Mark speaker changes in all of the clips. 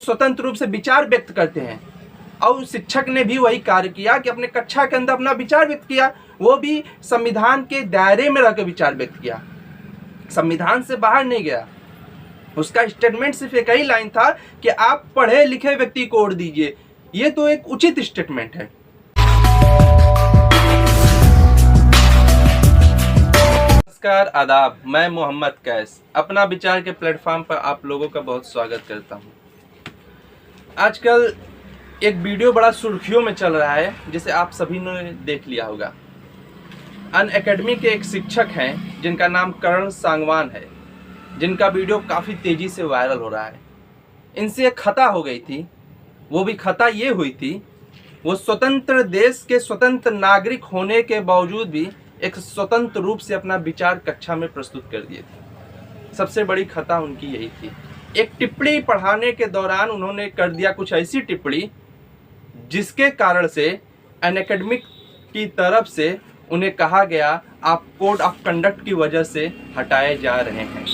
Speaker 1: स्वतंत्र रूप से विचार व्यक्त करते हैं। और शिक्षक ने भी वही कार्य किया कि अपने कक्षा के अंदर अपना विचार व्यक्त किया, वो भी संविधान के दायरे में रहकर विचार व्यक्त किया, संविधान से बाहर नहीं गया। उसका स्टेटमेंट सिर्फ एक ही लाइन था कि आप पढ़े लिखे व्यक्ति को वोट दीजिए। ये तो एक उचित स्टेटमेंट है। नमस्कार, आदाब, मैं मोहम्मद कैस अपना विचार के प्लेटफॉर्म पर आप लोगों का बहुत स्वागत करता हूं। आजकल एक वीडियो बड़ा सुर्खियों में चल रहा है, जिसे आप सभी ने देख लिया होगा। अनअकैडमी के एक शिक्षक हैं जिनका नाम करण सांगवान है, जिनका वीडियो काफ़ी तेज़ी से वायरल हो रहा है। इनसे एक खता हो गई थी, वो भी खता ये हुई थी, वो स्वतंत्र देश के स्वतंत्र नागरिक होने के बावजूद भी एक स्वतंत्र रूप से अपना विचार कक्षा में प्रस्तुत कर दिए थे। सबसे बड़ी खता उनकी यही थी। एक टिप्पणी पढ़ाने के दौरान उन्होंने कर दिया कुछ ऐसी टिप्पणी जिसके कारण से अनअकैडमिक की तरफ से उन्हें कहा गया आप कोड ऑफ कंडक्ट की वजह से हटाए जा रहे हैं।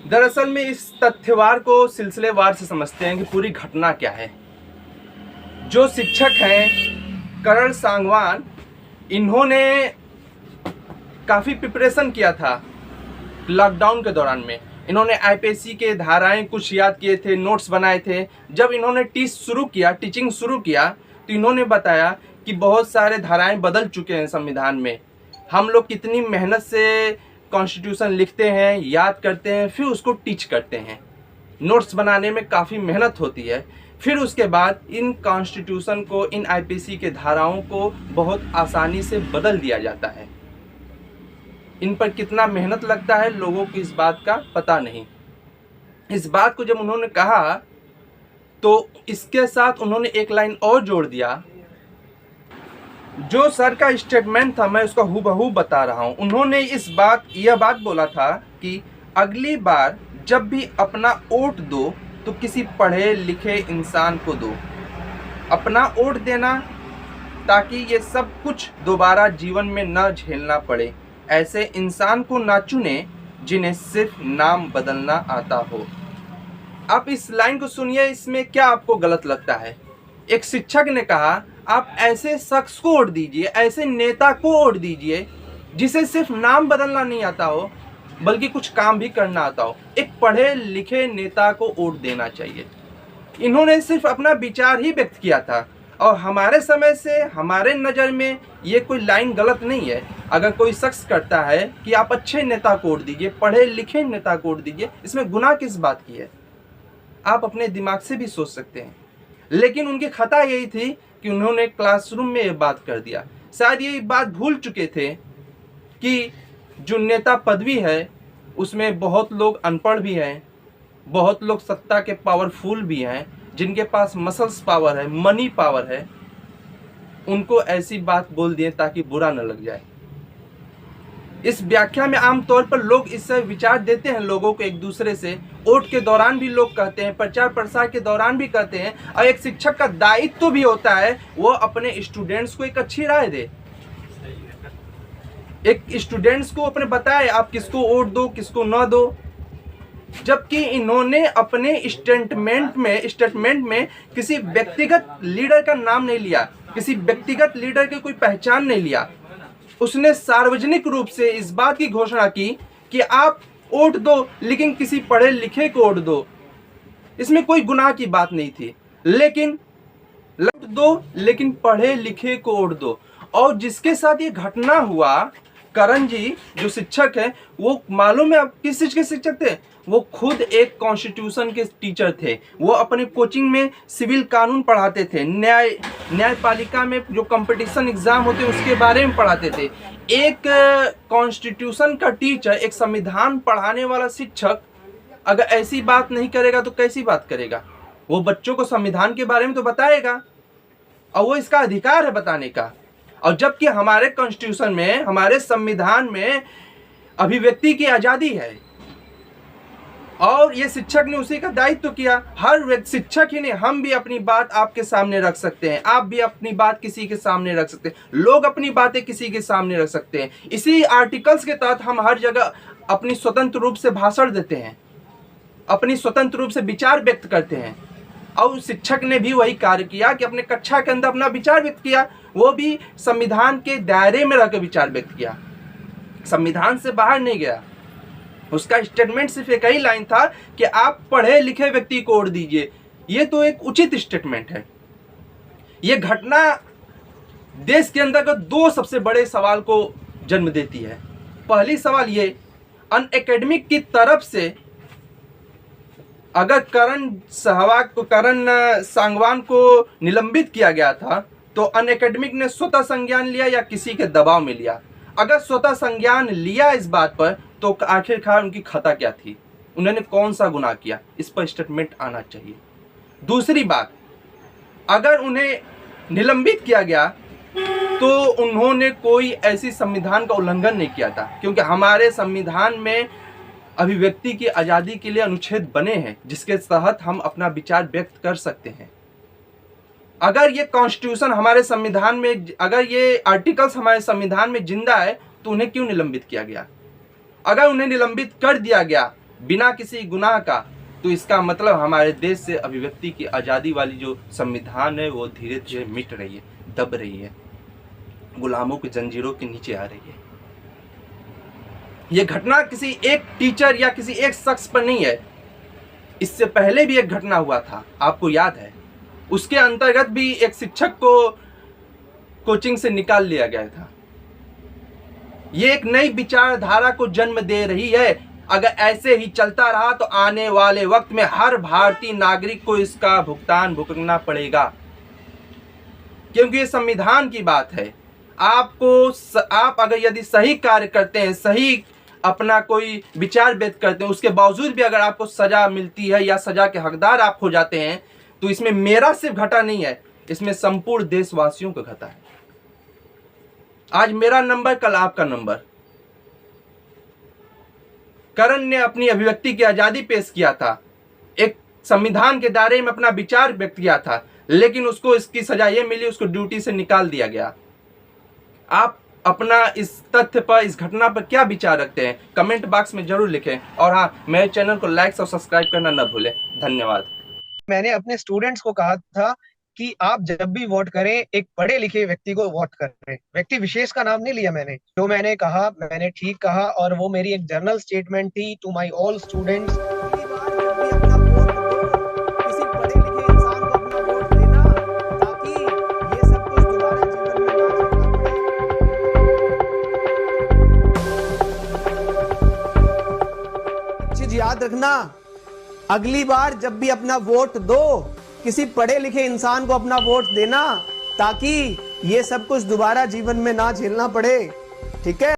Speaker 1: दरअसल में इस तथ्यवार को सिलसिलेवार से समझते हैं कि पूरी घटना क्या है। जो शिक्षक हैं करण सांगवान, इन्होंने काफ़ी प्रिपरेशन किया था लॉकडाउन के दौरान में। इन्होंने आईपीएससी के धाराएं कुछ याद किए थे, नोट्स बनाए थे। जब इन्होंने टीचिंग शुरू किया तो इन्होंने बताया कि बहुत सारे धाराएं बदल चुके हैं संविधान में। हम लोग कितनी मेहनत से कॉन्स्टिट्यूशन लिखते हैं, याद करते हैं, फिर उसको टीच करते हैं। नोट्स बनाने में काफ़ी मेहनत होती है। फिर उसके बाद इन कॉन्स्टिट्यूशन को, इन आईपीसी के धाराओं को बहुत आसानी से बदल दिया जाता है। इन पर कितना मेहनत लगता है लोगों को इस बात का पता नहीं। इस बात को जब उन्होंने कहा तो इसके साथ उन्होंने एक लाइन और जोड़ दिया। जो सर का स्टेटमेंट था मैं उसका हूबहू बता रहा हूँ। उन्होंने यह बात बोला था कि अगली बार जब भी अपना वोट दो तो किसी पढ़े लिखे इंसान को दो। अपना वोट देना ताकि ये सब कुछ दोबारा जीवन में न झेलना पड़े। ऐसे इंसान को ना चुने जिन्हें सिर्फ नाम बदलना आता हो। आप इस लाइन को सुनिए, इसमें क्या आपको गलत लगता है। एक शिक्षक ने कहा आप ऐसे शख्स को वोट दीजिए, ऐसे नेता को वोट दीजिए जिसे सिर्फ नाम बदलना नहीं आता हो बल्कि कुछ काम भी करना आता हो। एक पढ़े लिखे नेता को वोट देना चाहिए। इन्होंने सिर्फ अपना विचार ही व्यक्त किया था और हमारे समय से, हमारे नज़र में ये कोई लाइन गलत नहीं है। अगर कोई शख्स करता है कि आप अच्छे नेता को वोट दीजिए, पढ़े लिखे नेता को वोट दीजिए, इसमें गुनाह किस बात की है? आप अपने दिमाग से भी सोच सकते हैं। लेकिन उनकी खता यही थी कि उन्होंने क्लासरूम में ये बात कर दिया। शायद ये बात भूल चुके थे कि जो नेता पदवी है उसमें बहुत लोग अनपढ़ भी हैं, बहुत लोग सत्ता के पावरफुल भी हैं, जिनके पास मसल्स पावर है, मनी पावर है। उनको ऐसी बात बोल दिए ताकि बुरा न लग जाए। इस व्याख्या में आमतौर पर लोग इससे विचार देते हैं लोगों को एक दूसरे से। वोट के दौरान भी लोग कहते हैं, प्रचार प्रसार के दौरान भी कहते हैं। और एक शिक्षक का दायित्व तो भी होता है वो अपने स्टूडेंट्स को एक अच्छी राय दे, एक स्टूडेंट्स को अपने बताए आप किसको वोट दो, किसको न दो। जबकि इन्होंने अपने स्टेटमेंट में किसी व्यक्तिगत लीडर का नाम नहीं लिया, किसी व्यक्तिगत लीडर की कोई पहचान नहीं लिया। उसने सार्वजनिक रूप से इस बात की घोषणा की कि आप वोट दो लेकिन किसी पढ़े लिखे को वोट दो। इसमें कोई गुनाह की बात नहीं थी, लेकिन वोट दो लेकिन पढ़े लिखे को वोट दो। और जिसके साथ ये घटना हुआ, करण जी जो शिक्षक है, वो मालूम है आप किस चीज के शिक्षक थे? वो खुद एक कॉन्स्टिट्यूशन के टीचर थे। वो अपने कोचिंग में सिविल कानून पढ़ाते थे, न्यायपालिका में जो कंपटीशन एग्जाम होते हैं उसके बारे में पढ़ाते थे। एक कॉन्स्टिट्यूशन का टीचर, एक संविधान पढ़ाने वाला शिक्षक अगर ऐसी बात नहीं करेगा तो कैसी बात करेगा? वो बच्चों को संविधान के बारे में तो बताएगा और वो इसका अधिकार है बताने का। और जबकि हमारे कॉन्स्टिट्यूशन में, हमारे संविधान में अभिव्यक्ति की आज़ादी है और ये शिक्षक ने उसी का दायित्व किया। हर शिक्षक ही नहीं, हम भी अपनी बात आपके सामने रख सकते हैं, आप भी अपनी बात किसी के सामने रख सकते हैं, लोग अपनी बातें किसी के सामने रख सकते हैं। इसी आर्टिकल्स के तहत हम हर जगह अपनी स्वतंत्र रूप से भाषण देते हैं। अपनी स्वतंत्र रूप से विचार व्यक्त करते हैं। और शिक्षक ने भी वही कार्य किया कि अपने कक्षा के अंदर अपना विचार व्यक्त किया, वो भी संविधान के दायरे में रहकर विचार व्यक्त किया, संविधान से बाहर नहीं गया। उसका स्टेटमेंट सिर्फ एक ही लाइन था कि आप पढ़े लिखे व्यक्ति को वोट दीजिए। ये तो एक उचित स्टेटमेंट है। ये घटना देश के अंतर्गत दो सबसे बड़े सवाल को जन्म देती है। पहली सवाल ये, अनएकेडमिक की तरफ से अगर करण सांगवान को निलंबित किया गया था तो अनएकेडमिक ने स्वतः संज्ञान लिया या किसी के दबाव में लिया? अगर स्वतः संज्ञान लिया इस बात पर तो आखिरकार उनकी खता क्या थी, उन्होंने कौन सा गुनाह किया, इस पर स्टेटमेंट आना चाहिए। दूसरी बात, अगर उन्हें निलंबित किया गया तो उन्होंने कोई ऐसी संविधान का उल्लंघन नहीं किया था, क्योंकि हमारे संविधान में अभिव्यक्ति की आज़ादी के लिए अनुच्छेद बने हैं जिसके तहत हम अपना विचार व्यक्त कर सकते हैं। अगर ये कॉन्स्टिट्यूशन हमारे संविधान में, अगर ये आर्टिकल्स हमारे संविधान में जिंदा है तो उन्हें क्यों निलंबित किया गया? अगर उन्हें निलंबित कर दिया गया बिना किसी गुनाह का तो इसका मतलब हमारे देश से अभिव्यक्ति की आज़ादी वाली जो संविधान है वो धीरे धीरे मिट रही है, दब रही है, गुलामों की जंजीरों के नीचे आ रही है। यह घटना किसी एक टीचर या किसी एक शख्स पर नहीं है। इससे पहले भी एक घटना हुआ था, आपको याद है, उसके अंतर्गत भी एक शिक्षक को कोचिंग से निकाल लिया गया था। ये एक नई विचारधारा को जन्म दे रही है। अगर ऐसे ही चलता रहा तो आने वाले वक्त में हर भारतीय नागरिक को इसका भुगतान भुगतना पड़ेगा, क्योंकि ये संविधान की बात है। आप अगर यदि सही कार्य करते हैं, सही अपना कोई विचार व्यक्त करते हैं, उसके बावजूद भी अगर आपको सजा मिलती है या सजा के हकदार आप हो जाते हैं तो इसमें मेरा सिर्फ घटा नहीं है, इसमें संपूर्ण देशवासियों का घटा है। आज मेरा नंबर, कल आपका नंबर। करण ने अपनी अभिव्यक्ति की आजादी पेश किया था, एक संविधान के दायरे में अपना विचार व्यक्त किया था, लेकिन उसको इसकी सजा ये मिली, उसको ड्यूटी से निकाल दिया गया। आप अपना इस तथ्य पर, इस घटना पर क्या विचार रखते हैं, कमेंट बॉक्स में जरूर लिखें। और हाँ, मेरे चैनल को लाइक और सब्सक्राइब करना न भूलें। धन्यवाद।
Speaker 2: मैंने अपने स्टूडेंट्स को कहा था कि आप जब भी वोट करें एक पढ़े लिखे व्यक्ति को वोट करें। व्यक्ति विशेष का नाम नहीं लिया मैंने, जो मैंने कहा मैंने ठीक कहा, और वो मेरी एक जर्नल स्टेटमेंट थी टू माय ऑल स्टूडेंट्स।
Speaker 3: याद रखना, अगली बार जब भी अपना वोट दो, किसी पढ़े लिखे इंसान को अपना वोट देना, ताकि ये सब कुछ दोबारा जीवन में ना झेलना पड़े। ठीक है।